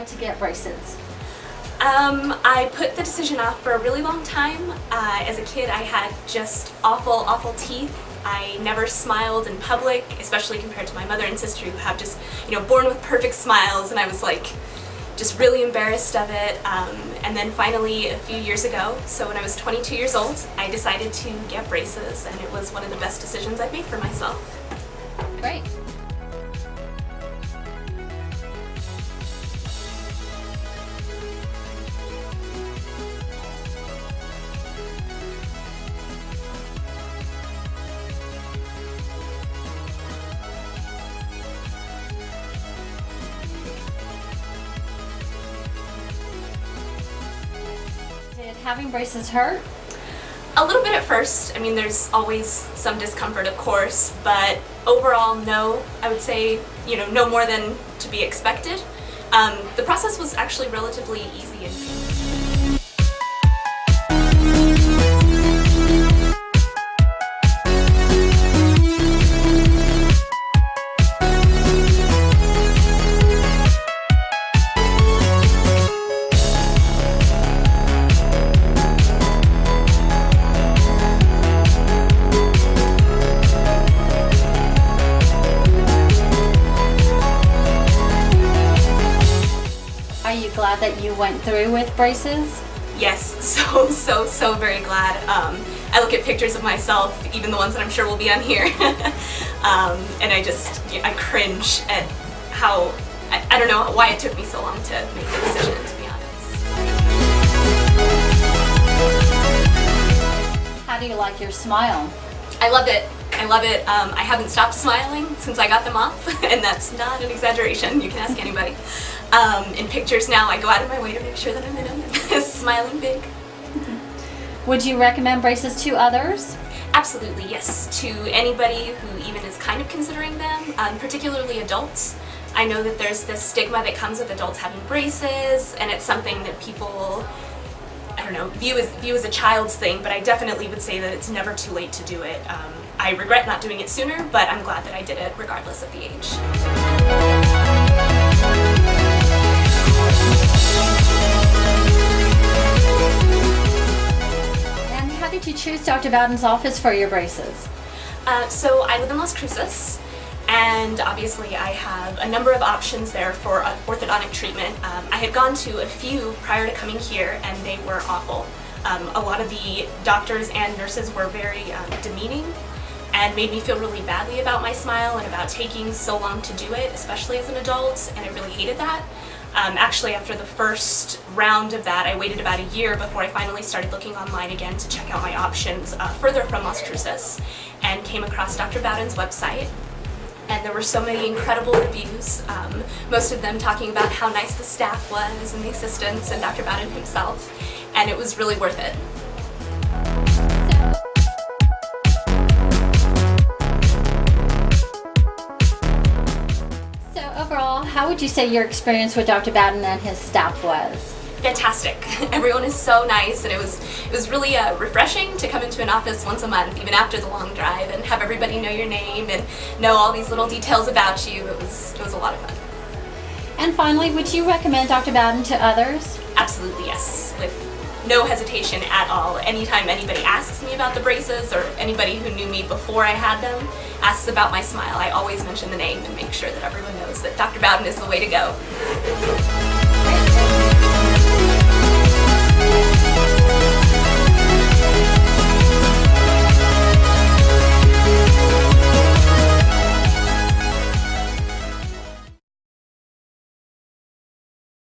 decide to get braces? I put the decision off for a really long time. As a kid, I had just awful teeth. I never smiled in public, especially compared to my mother and sister who have just, born with perfect smiles, and I was like, just really embarrassed of it. And then finally, a few years ago, so when I was 22 years old, I decided to get braces, and it was one of the best decisions I've made for myself. Great. Did having braces hurt? A little bit at first. I mean, there's always some discomfort, of course, but overall, no. I would say, no more than to be expected. The process was actually relatively easy and painless. Are you glad that you went through with braces? Yes, so very glad. I look at pictures of myself, even the ones that I'm sure will be on here, and I cringe at how, I don't know why it took me so long to make the decision, to be honest. How do you like your smile? I love it. I haven't stopped smiling since I got them off, and that's not an exaggeration. You can ask anybody. In pictures now, I go out of my way to make sure that I'm in them, smiling big. Would you recommend braces to others? Absolutely, yes. To anybody who even is kind of considering them, particularly adults. I know that there's this stigma that comes with adults having braces, and it's something that people, view as a child's thing, but I definitely would say that it's never too late to do it. I regret not doing it sooner, but I'm glad that I did it regardless of the age. And how did you choose Dr. Bowden's office for your braces? So I live in Las Cruces, and obviously I have a number of options there for orthodontic treatment. I had gone to a few prior to coming here, and they were awful. A lot of the doctors and nurses were very demeaning and made me feel really badly about my smile and about taking so long to do it, especially as an adult, and I really hated that. Actually, after the first round of that, I waited about a year before I finally started looking online again to check out my options further from Las Cruces, and came across Dr. Bowden's website. And there were so many incredible reviews, most of them talking about how nice the staff was and the assistants and Dr. Bowden himself, and it was really worth it. So overall, how would you say your experience with Dr. Bowden and his staff was? Fantastic. Everyone is so nice, and it was really refreshing to come into an office once a month, even after the long drive, and have everybody know your name and know all these little details about you. It was a lot of fun. And finally, would you recommend Dr. Bowden to others? Absolutely, yes, with no hesitation at all. Anytime anybody asks me about the braces, or anybody who knew me before I had them asks about my smile, I always mention the name and make sure that everyone knows that Dr. Bowden is the way to go.